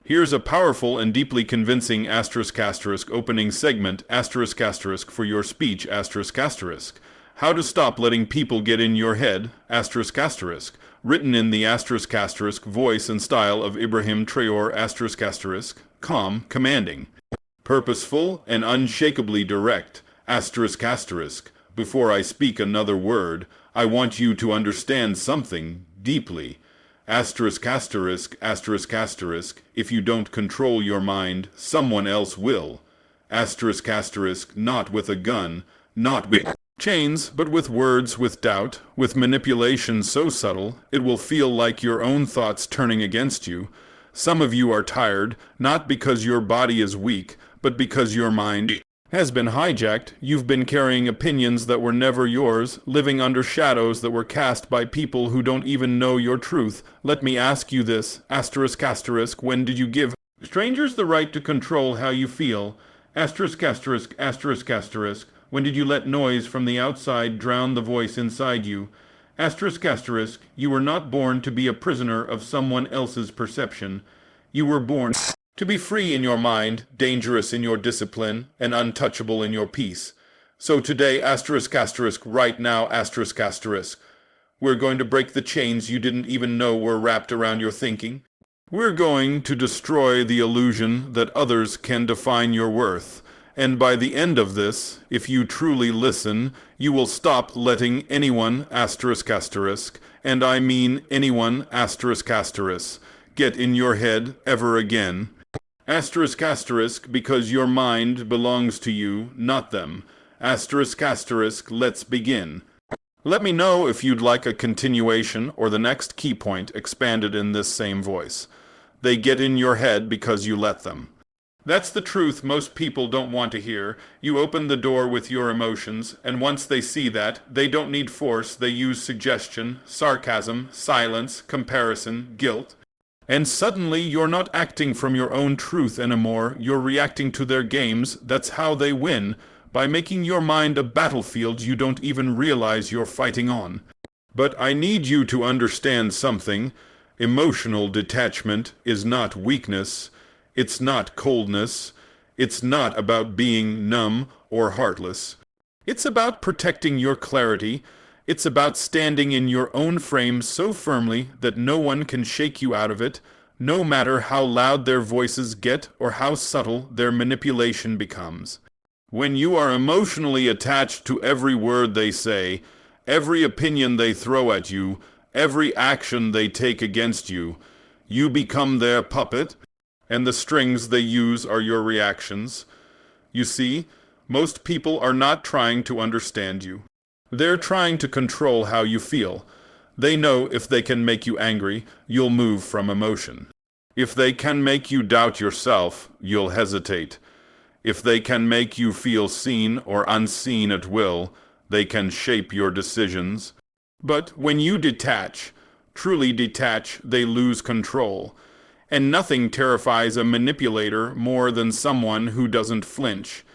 Here's a powerful and deeply convincing opening segment for your speech How to stop letting people get in your head written in the voice and style of Ibrahim Traora calm, commanding, purposeful, and unshakably direct Before I speak another word, I want you to understand something deeply. If you don't control your mind, someone else will. Not with a gun, not with chains, but with words, with doubt, with manipulation so subtle, it will feel like your own thoughts turning against you. Some of you are tired, not because your body is weak, but because your mind has been hijacked. You've been carrying opinions that were never yours, living under shadows that were cast by people who don't even know your truth. Let me ask you this, when did you give strangers the right to control how you feel? When did you let noise from the outside drown the voice inside you? You were not born to be a prisoner of someone else's perception. You were born to be free in your mind, dangerous in your discipline, and untouchable in your peace. So today, right now, we're going to break the chains you didn't even know were wrapped around your thinking. We're going to destroy the illusion that others can define your worth. And by the end of this, if you truly listen, you will stop letting anyone, and I mean anyone, get in your head ever again. Because your mind belongs to you, not them. Let's begin. Let me know if you'd like a continuation or the next key point expanded in this same voice. They get in your head because you let them. That's the truth most people don't want to hear. You open the door with your emotions, and once they see that, they don't need force, they use suggestion, sarcasm, silence, comparison, guilt. And suddenly you're not acting from your own truth anymore, you're reacting to their games. That's how they win, by making your mind a battlefield you don't even realize you're fighting on. But I need you to understand something. Emotional detachment is not weakness. It's not coldness. It's not about being numb or heartless. It's about protecting your clarity. It's about standing in your own frame so firmly that no one can shake you out of it, no matter how loud their voices get or how subtle their manipulation becomes. When you are emotionally attached to every word they say, every opinion they throw at you, every action they take against you, you become their puppet, and the strings they use are your reactions. You see, most people are not trying to understand you. They're trying to control how you feel. They know if they can make you angry, you'll move from emotion. If they can make you doubt yourself, you'll hesitate. If they can make you feel seen or unseen at will, they can shape your decisions. But when you detach, truly detach, they lose control. And nothing terrifies a manipulator more than someone who doesn't flinch,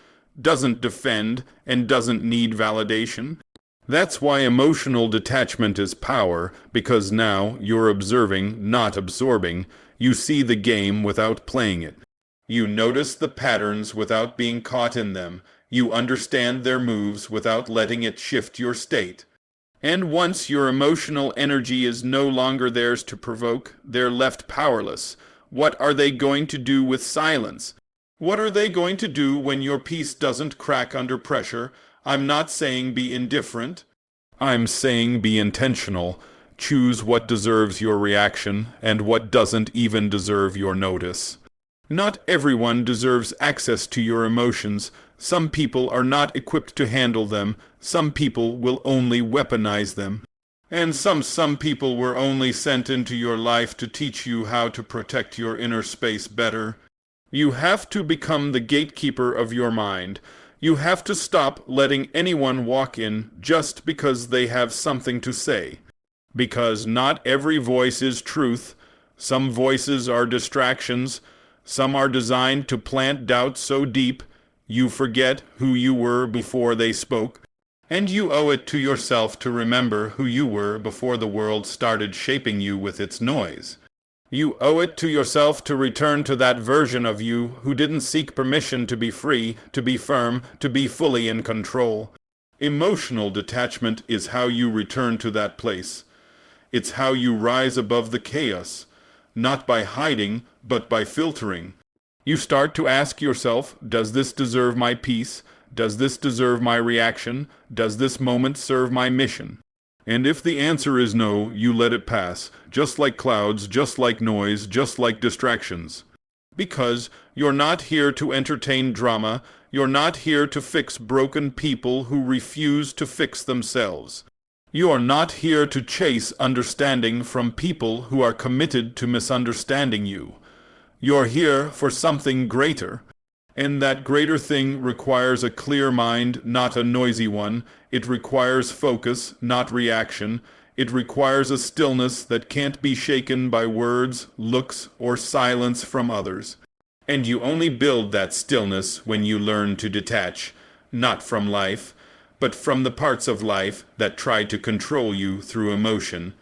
doesn't defend, and doesn't need validation. That's why emotional detachment is power, because now you're observing, not absorbing. You see the game without playing it. You notice the patterns without being caught in them. You understand their moves without letting it shift your state. And once your emotional energy is no longer theirs to provoke, they're left powerless. What are they going to do with silence? What are they going to do when your peace doesn't crack under pressure? I'm not saying be indifferent. I'm saying be intentional. Choose what deserves your reaction and what doesn't even deserve your notice. Not everyone deserves access to your emotions. Some people are not equipped to handle them. Some people will only weaponize them. And some people were only sent into your life to teach you how to protect your inner space better. You have to become the gatekeeper of your mind. You have to stop letting anyone walk in just because they have something to say. Because not every voice is truth. Some voices are distractions. Some are designed to plant doubt so deep you forget who you were before they spoke. And you owe it to yourself to remember who you were before the world started shaping you with its noise. You owe it to yourself to return to that version of you who didn't seek permission to be free, to be firm, to be fully in control. Emotional detachment is how you return to that place. It's how you rise above the chaos, not by hiding, but by filtering. You start to ask yourself, does this deserve my peace? Does this deserve my reaction? Does this moment serve my mission? And if the answer is no, you let it pass, just like clouds, just like noise, just like distractions. Because you're not here to entertain drama, you're not here to fix broken people who refuse to fix themselves. You are not here to chase understanding from people who are committed to misunderstanding you. You're here for something greater. And that greater thing requires a clear mind, not a noisy one. It requires focus, not reaction. It requires a stillness that can't be shaken by words, looks, or silence from others. And you only build that stillness when you learn to detach, not from life, but from the parts of life that try to control you through emotion.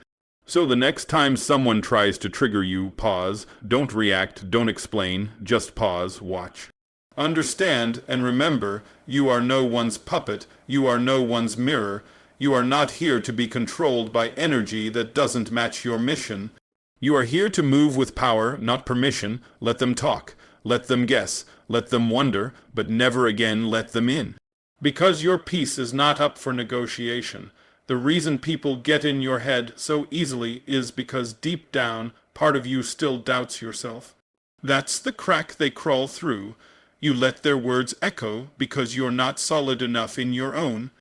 So the next time someone tries to trigger you, pause. Don't react, don't explain, just pause, watch. Understand and remember, you are no one's puppet, you are no one's mirror. You are not here to be controlled by energy that doesn't match your mission. You are here to move with power, not permission. Let them talk, let them guess, let them wonder, but never again let them in. Because your peace is not up for negotiation. The reason people get in your head so easily is because deep down, part of you still doubts yourself. That's the crack they crawl through. You let their words echo because you're not solid enough in your own.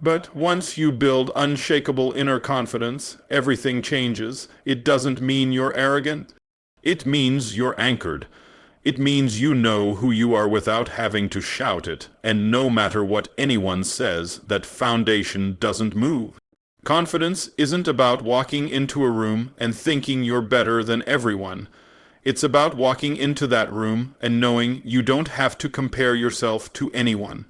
But once you build unshakable inner confidence, everything changes. It doesn't mean you're arrogant. It means you're anchored. It means you know who you are without having to shout it, and no matter what anyone says, that foundation doesn't move. Confidence isn't about walking into a room and thinking you're better than everyone. It's about walking into that room and knowing you don't have to compare yourself to anyone.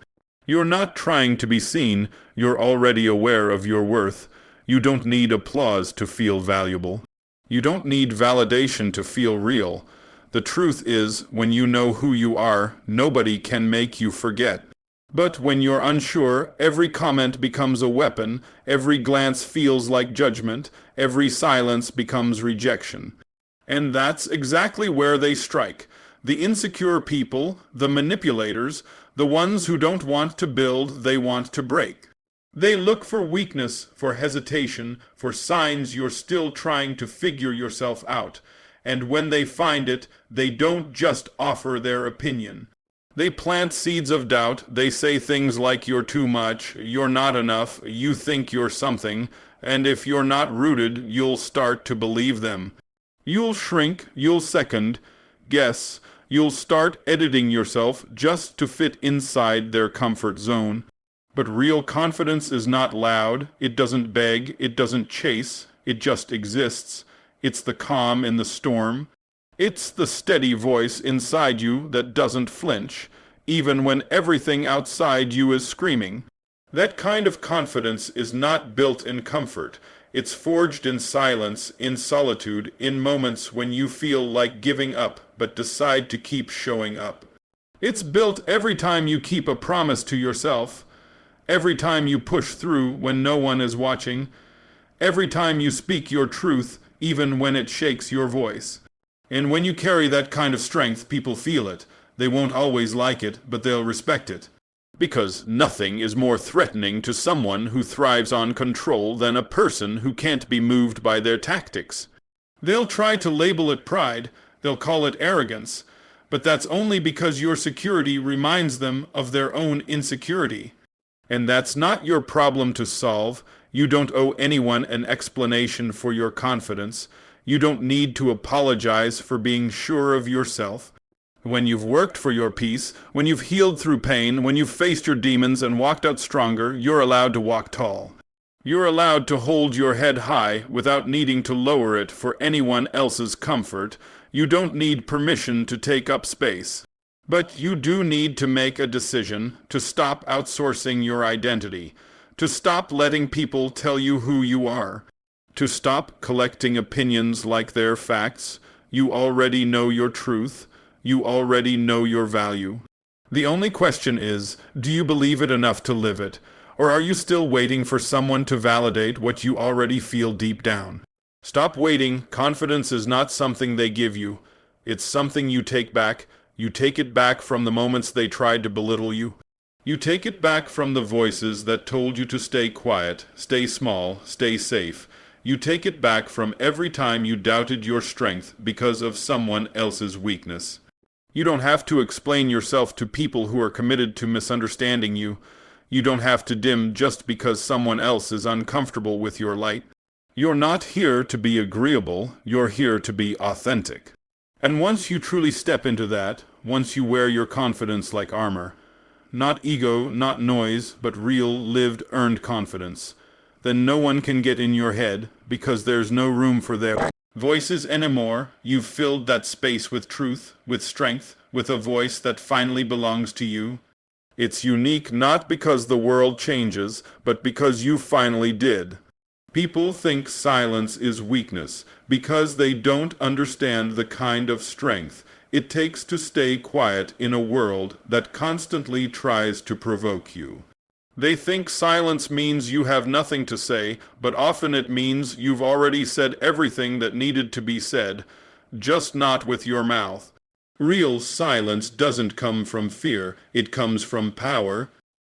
You're not trying to be seen, you're already aware of your worth. You don't need applause to feel valuable. You don't need validation to feel real. The truth is, when you know who you are, nobody can make you forget. But when you're unsure, every comment becomes a weapon, every glance feels like judgment, every silence becomes rejection. And that's exactly where they strike. The insecure people, the manipulators, the ones who don't want to build, they want to break. They look for weakness, for hesitation, for signs you're still trying to figure yourself out. And when they find it, they don't just offer their opinion. They plant seeds of doubt. They say things like you're too much, you're not enough, you think you're something, and if you're not rooted, you'll start to believe them. You'll shrink, you'll second, guess, you'll start editing yourself just to fit inside their comfort zone. But real confidence is not loud, it doesn't beg, it doesn't chase, it just exists. It's the calm in the storm. It's the steady voice inside you that doesn't flinch, even when everything outside you is screaming. That kind of confidence is not built in comfort. It's forged in silence, in solitude, in moments when you feel like giving up, but decide to keep showing up. It's built every time you keep a promise to yourself, every time you push through when no one is watching, every time you speak your truth, even when it shakes your voice. And when you carry that kind of strength, people feel it. They won't always like it, but they'll respect it. Because nothing is more threatening to someone who thrives on control than a person who can't be moved by their tactics. They'll try to label it pride, they'll call it arrogance, but that's only because your security reminds them of their own insecurity. And that's not your problem to solve. You don't owe anyone an explanation for your confidence. You don't need to apologize for being sure of yourself. When you've worked for your peace, when you've healed through pain, when you've faced your demons and walked out stronger, you're allowed to walk tall. You're allowed to hold your head high without needing to lower it for anyone else's comfort. You don't need permission to take up space. But you do need to make a decision to stop outsourcing your identity, to stop letting people tell you who you are, to stop collecting opinions like they're facts. You already know your truth. You already know your value. The only question is, do you believe it enough to live it? Or are you still waiting for someone to validate what you already feel deep down? Stop waiting. Confidence is not something they give you. It's something you take back. You take it back from the moments they tried to belittle you. You take it back from the voices that told you to stay quiet, stay small, stay safe. You take it back from every time you doubted your strength because of someone else's weakness. You don't have to explain yourself to people who are committed to misunderstanding you. You don't have to dim just because someone else is uncomfortable with your light. You're not here to be agreeable, you're here to be authentic. And once you truly step into that, once you wear your confidence like armor, not ego, not noise, but real, lived, earned confidence, then no one can get in your head because there's no room for their voices anymore. You've filled that space with truth, with strength, with a voice that finally belongs to you. It's unique not because the world changes, but because you finally did. People think silence is weakness because they don't understand the kind of strength it takes to stay quiet in a world that constantly tries to provoke you. They think silence means you have nothing to say, but often it means you've already said everything that needed to be said, just not with your mouth. Real silence doesn't come from fear, it comes from power.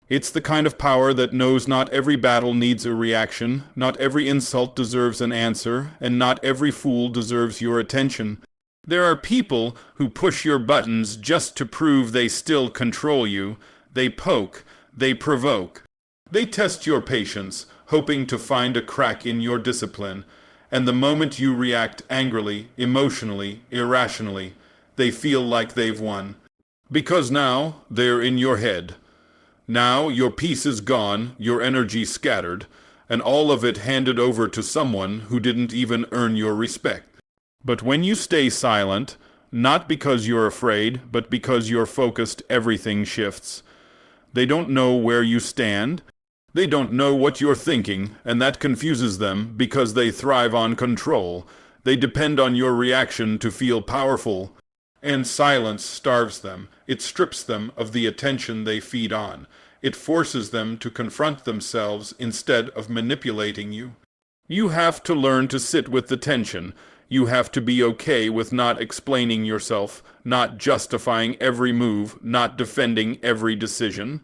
It's the kind of power that knows not every battle needs a reaction, not every insult deserves an answer, and not every fool deserves your attention. There are people who push your buttons just to prove they still control you. They poke, they provoke. They test your patience, hoping to find a crack in your discipline. And the moment you react angrily, emotionally, irrationally, they feel like they've won. Because now they're in your head. Now your peace is gone, your energy scattered, and all of it handed over to someone who didn't even earn your respect. But when you stay silent, not because you're afraid, but because you're focused, everything shifts. They don't know where you stand. They don't know what you're thinking, and that confuses them because they thrive on control. They depend on your reaction to feel powerful. And silence starves them. It strips them of the attention they feed on. It forces them to confront themselves instead of manipulating you. You have to learn to sit with the tension. You have to be okay with not explaining yourself, not justifying every move, not defending every decision.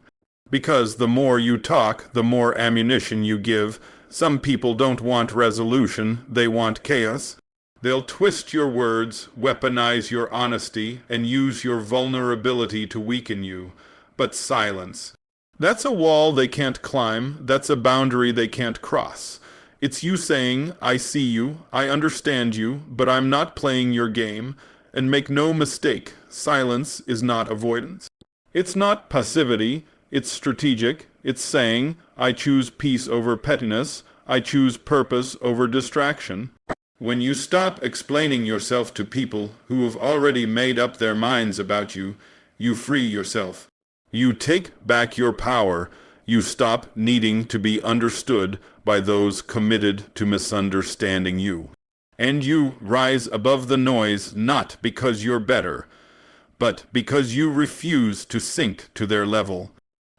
Because the more you talk, the more ammunition you give. Some people don't want resolution, they want chaos. They'll twist your words, weaponize your honesty, and use your vulnerability to weaken you. But silence. That's a wall they can't climb. That's a boundary they can't cross. It's you saying, I see you, I understand you, but I'm not playing your game. And make no mistake, silence is not avoidance. It's not passivity, it's strategic. It's saying, I choose peace over pettiness. I choose purpose over distraction. When you stop explaining yourself to people who have already made up their minds about you, you free yourself. You take back your power. You stop needing to be understood by those committed to misunderstanding you. And you rise above the noise not because you're better, but because you refuse to sink to their level.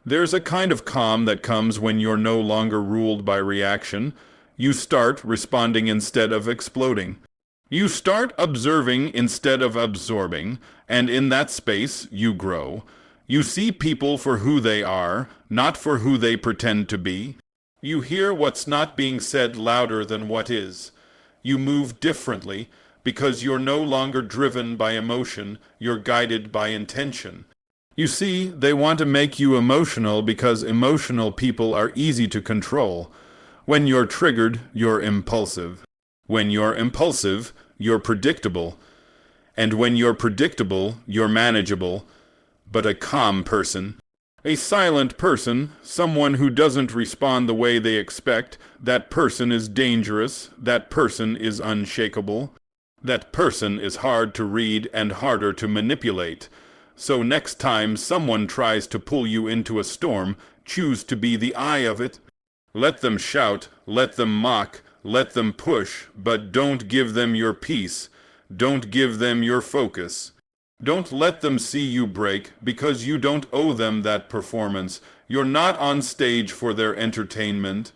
There's a kind of calm that comes when you're no longer ruled by reaction. You start responding instead of exploding. You start observing instead of absorbing, and in that space you grow. You see people for who they are, not for who they pretend to be. You hear what's not being said louder than what is. You move differently because you're no longer driven by emotion, you're guided by intention. You see, they want to make you emotional because emotional people are easy to control. When you're triggered, you're impulsive. When you're impulsive, you're predictable. And when you're predictable, you're manageable. But a calm person, a silent person, someone who doesn't respond the way they expect, that person is dangerous, that person is unshakable. That person is hard to read and harder to manipulate. So next time someone tries to pull you into a storm, choose to be the eye of it. Let them shout, let them mock, let them push, but don't give them your peace. Don't give them your focus. Don't let them see you break, because you don't owe them that performance. You're not on stage for their entertainment.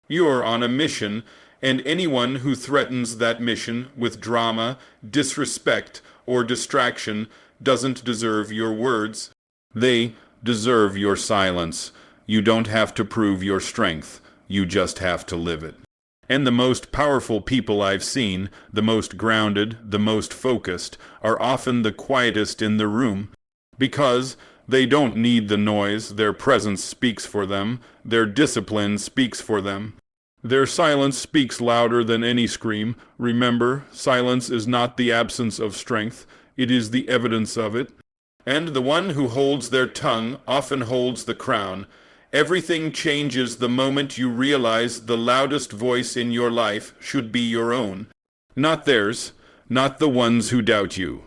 You're on a mission, and anyone who threatens that mission with drama, disrespect, or distraction doesn't deserve your words. They deserve your silence. You don't have to prove your strength. You just have to live it. And the most powerful people I've seen, the most grounded, the most focused, are often the quietest in the room, because they don't need the noise. Their presence speaks for them. Their discipline speaks for them. Their silence speaks louder than any scream. Remember, silence is not the absence of strength. It is the evidence of it. And the one who holds their tongue often holds the crown. Everything changes the moment you realize the loudest voice in your life should be your own. Not theirs, not the ones who doubt you,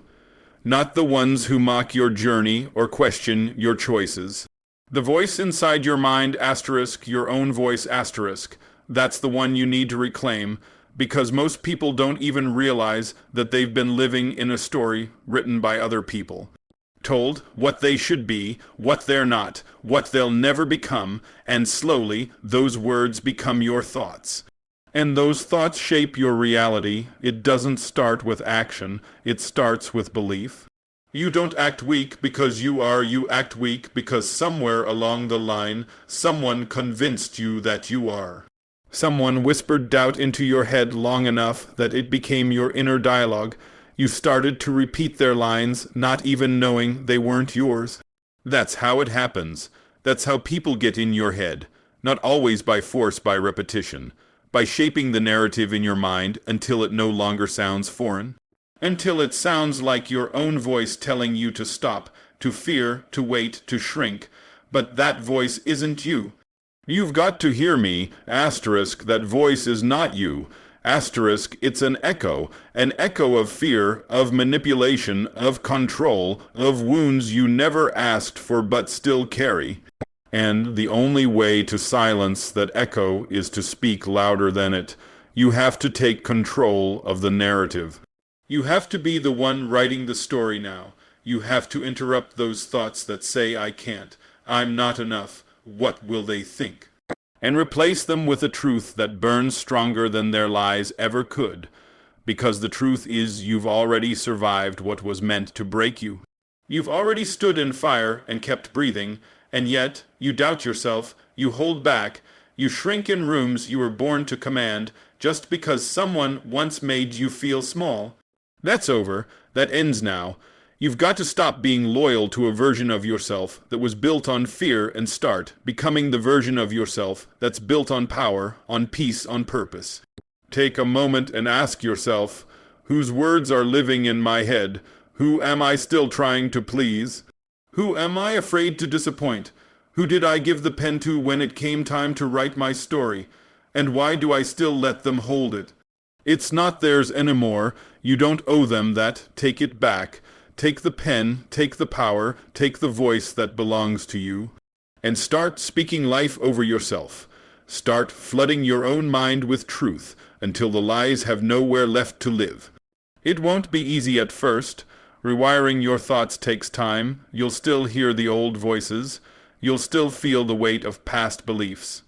not the ones who mock your journey or question your choices. The voice inside your mind, asterisk, your own voice, asterisk, that's the one you need to reclaim, because most people don't even realize that they've been living in a story written by other people. Told what they should be, what they're not, what they'll never become, and slowly those words become your thoughts. And those thoughts shape your reality. It doesn't start with action, it starts with belief. You don't act weak because you act weak because somewhere along the line someone convinced you that you are. Someone whispered doubt into your head long enough that it became your inner dialogue. You started to repeat their lines, not even knowing they weren't yours. That's how it happens. That's how people get in your head. Not always by force, by repetition. By shaping the narrative in your mind until it no longer sounds foreign. Until it sounds like your own voice telling you to stop, to fear, to wait, to shrink. But that voice isn't you. You've got to hear me, asterisk, that voice is not you. Asterisk, it's an echo of fear, of manipulation, of control, of wounds you never asked for but still carry. And the only way to silence that echo is to speak louder than it. You have to take control of the narrative. You have to be the one writing the story now. You have to interrupt those thoughts that say, I can't, I'm not enough, what will they think? And replace them with a truth that burns stronger than their lies ever could, because the truth is you've already survived what was meant to break you. You've already stood in fire and kept breathing, and yet you doubt yourself, you hold back, you shrink in rooms you were born to command just because someone once made you feel small. That's over. That ends now. You've got to stop being loyal to a version of yourself that was built on fear and start becoming the version of yourself that's built on power, on peace, on purpose. Take a moment and ask yourself, whose words are living in my head? Who am I still trying to please? Who am I afraid to disappoint? Who did I give the pen to when it came time to write my story? And why do I still let them hold it? It's not theirs anymore. You don't owe them that. Take it back. Take the pen, take the power, take the voice that belongs to you, and start speaking life over yourself. Start flooding your own mind with truth until the lies have nowhere left to live. It won't be easy at first. Rewiring your thoughts takes time. You'll still hear the old voices. You'll still feel the weight of past beliefs.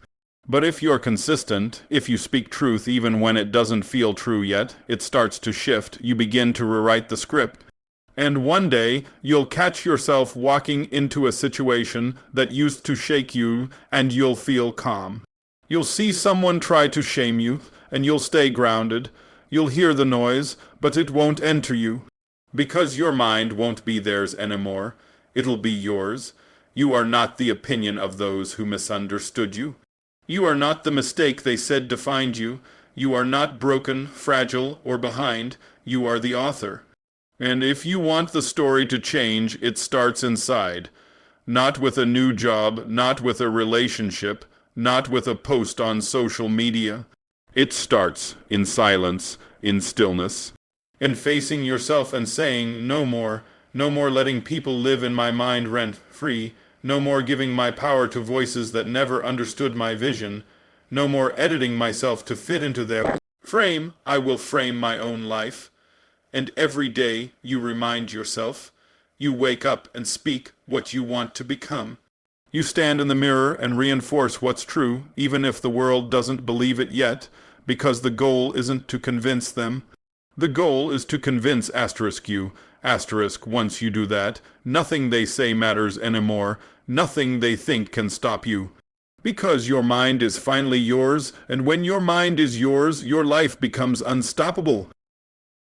But if you're consistent, if you speak truth even when it doesn't feel true yet, it starts to shift. You begin to rewrite the script. And one day, you'll catch yourself walking into a situation that used to shake you, and you'll feel calm. You'll see someone try to shame you, and you'll stay grounded. You'll hear the noise, but it won't enter you. Because your mind won't be theirs anymore. It'll be yours. You are not the opinion of those who misunderstood you. You are not the mistake they said defined you. You are not broken, fragile, or behind. You are the author. And if you want the story to change, it starts inside. Not with a new job, not with a relationship, not with a post on social media. It starts in silence, in stillness, in facing yourself and saying, no more letting people live in my mind rent-free, no more giving my power to voices that never understood my vision, no more editing myself to fit into their frame. I will frame my own life. And every day you remind yourself. You wake up and speak what you want to become. You stand in the mirror and reinforce what's true, even if the world doesn't believe it yet, because the goal isn't to convince them. The goal is to convince you. Once you do that, nothing they say matters anymore. Nothing they think can stop you. Because your mind is finally yours, and when your mind is yours, your life becomes unstoppable.